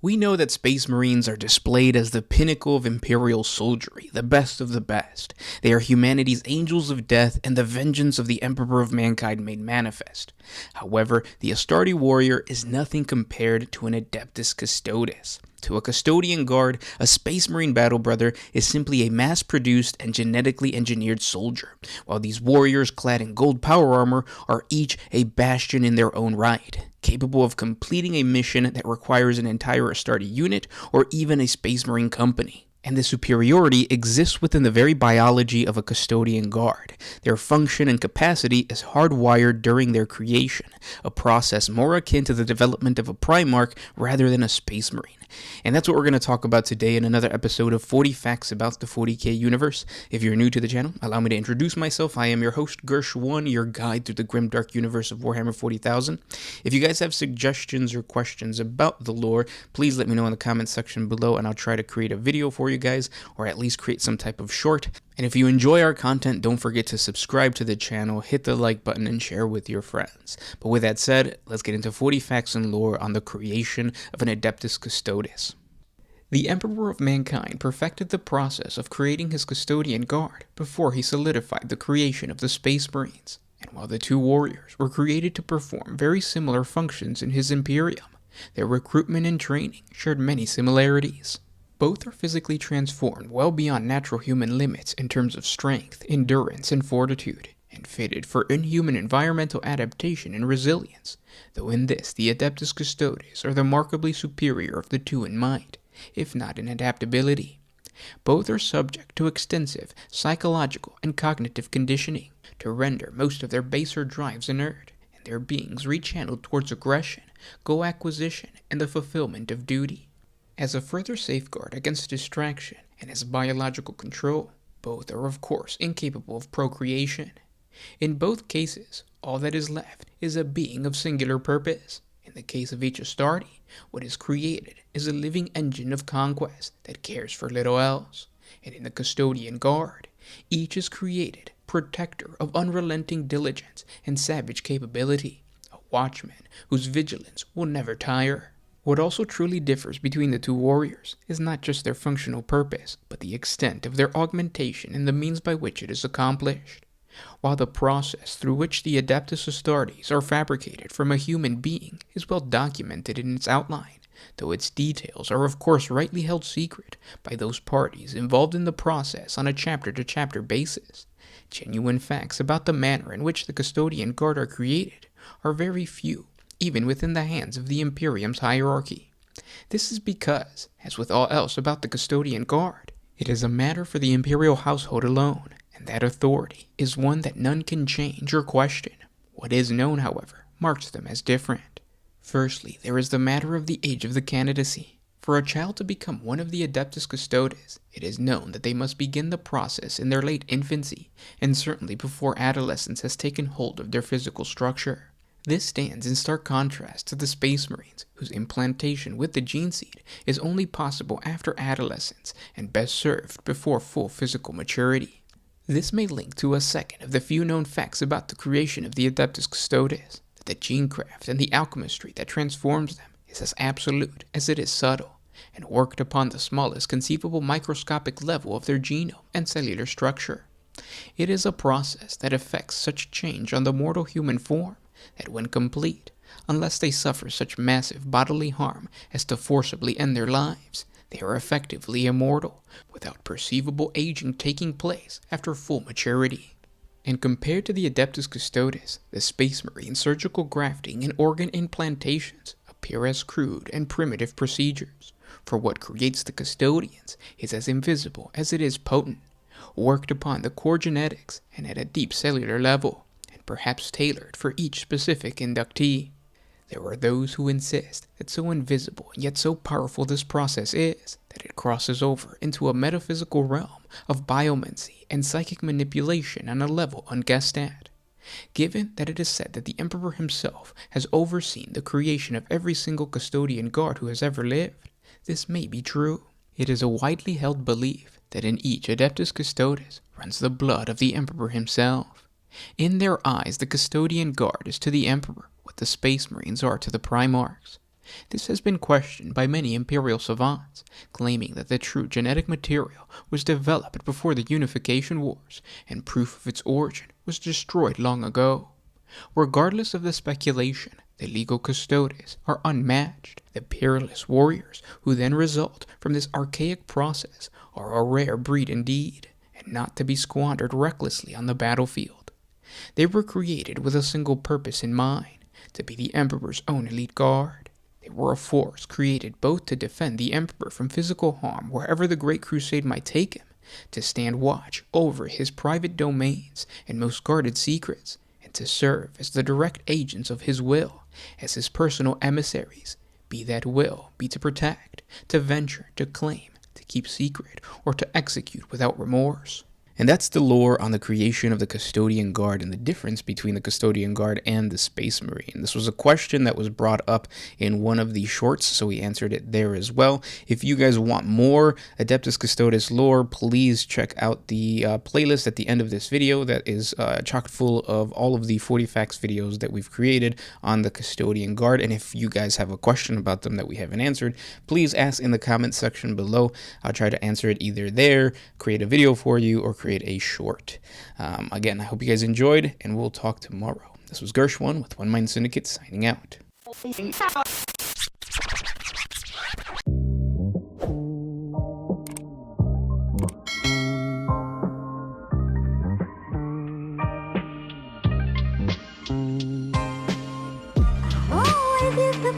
We know that Space Marines are displayed as the pinnacle of Imperial soldiery, the best of the best. They are humanity's angels of death and the vengeance of the Emperor of Mankind made manifest. However, the Astarte warrior is nothing compared to an Adeptus Custodes. To a Custodian Guard, a Space Marine battle brother is simply a mass-produced and genetically engineered soldier, while these warriors clad in gold power armor are each a bastion in their own right, capable of completing a mission that requires an entire Astarte unit or even a Space Marine company. And the superiority exists within the very biology of a Custodian Guard. Their function and capacity is hardwired during their creation, a process more akin to the development of a Primarch rather than a Space Marine. And that's what we're going to talk about today in another episode of 40 Facts About the 40K Universe. If you're new to the channel, allow me to introduce myself. I am your host, Gersh1, your guide through the grimdark universe of Warhammer 40,000. If you guys have suggestions or questions about the lore, please let me know in the comments section below, and I'll try to create a video for you guys, or at least create some type of short. And if you enjoy our content, don't forget to subscribe to the channel, hit the like button, and share with your friends. But with that said, let's get into 40 facts and lore on the creation of an Adeptus Custodes. The Emperor of Mankind perfected the process of creating his Custodian Guard before he solidified the creation of the Space Marines. And while the two warriors were created to perform very similar functions in his Imperium, their recruitment and training shared many similarities. Both are physically transformed well beyond natural human limits in terms of strength, endurance, and fortitude, and fitted for inhuman environmental adaptation and resilience, though in this the Adeptus Custodes are the remarkably superior of the two in might, if not in adaptability. Both are subject to extensive psychological and cognitive conditioning to render most of their baser drives inert, and their beings rechanneled towards aggression, goal acquisition, and the fulfillment of duty. As a further safeguard against distraction and as biological control, both are of course incapable of procreation. In both cases, all that is left is a being of singular purpose. In the case of each Astarte, what is created is a living engine of conquest that cares for little else. And in the Custodian Guard, each is created protector of unrelenting diligence and savage capability, a watchman whose vigilance will never tire. What also truly differs between the two warriors is not just their functional purpose, but the extent of their augmentation and the means by which it is accomplished. While the process through which the Adeptus Astartes are fabricated from a human being is well documented in its outline, though its details are of course rightly held secret by those parties involved in the process on a chapter-to-chapter basis, genuine facts about the manner in which the Custodian Guard are created are very few, even within the hands of the Imperium's hierarchy. This is because, as with all else about the Custodian Guard, it is a matter for the Imperial household alone, and that authority is one that none can change or question. What is known, however, marks them as different. Firstly, there is the matter of the age of the candidacy. For a child to become one of the Adeptus Custodes, it is known that they must begin the process in their late infancy, and certainly before adolescence has taken hold of their physical structure. This stands in stark contrast to the Space Marines, whose implantation with the gene seed is only possible after adolescence and best served before full physical maturity. This may link to a second of the few known facts about the creation of the Adeptus Custodes, that the genecraft and the alchemistry that transforms them is as absolute as it is subtle, and worked upon the smallest conceivable microscopic level of their genome and cellular structure. It is a process that effects such change on the mortal human form that when complete, unless they suffer such massive bodily harm as to forcibly end their lives, they are effectively immortal, without perceivable aging taking place after full maturity. And compared to the Adeptus Custodes, the Space Marine surgical grafting and organ implantations appear as crude and primitive procedures, for what creates the Custodians is as invisible as it is potent, worked upon the core genetics and at a deep cellular level, perhaps tailored for each specific inductee. There are those who insist that so invisible yet so powerful this process is, that it crosses over into a metaphysical realm of biomancy and psychic manipulation on a level unguessed at. Given that it is said that the Emperor himself has overseen the creation of every single Custodian Guard who has ever lived, this may be true. It is a widely held belief that in each Adeptus Custodes runs the blood of the Emperor himself. In their eyes, the Custodian Guard is to the Emperor what the Space Marines are to the Primarchs. This has been questioned by many Imperial savants, claiming that the true genetic material was developed before the Unification Wars, and proof of its origin was destroyed long ago. Regardless of the speculation, the legal custodes are unmatched. The peerless warriors who then result from this archaic process are a rare breed indeed, and not to be squandered recklessly on the battlefield. They were created with a single purpose in mind, to be the Emperor's own elite guard. They were a force created both to defend the Emperor from physical harm wherever the Great Crusade might take him, to stand watch over his private domains and most guarded secrets, and to serve as the direct agents of his will, as his personal emissaries, be that will be to protect, to venture, to claim, to keep secret, or to execute without remorse. And that's the lore on the creation of the Custodian Guard and the difference between the Custodian Guard and the Space Marine. This was a question that was brought up in one of the shorts, so we answered it there as well. If you guys want more Adeptus Custodes lore, please check out the playlist at the end of this video that is chock full of all of the 40 facts videos that we've created on the Custodian Guard. And if you guys have a question about them that we haven't answered, please ask in the comment section below. I'll try to answer it either there, create a video for you, or create a short. Again, I hope you guys enjoyed, and we'll talk tomorrow. This was Gersh1 with One Mind Syndicate signing out. Oh, I did the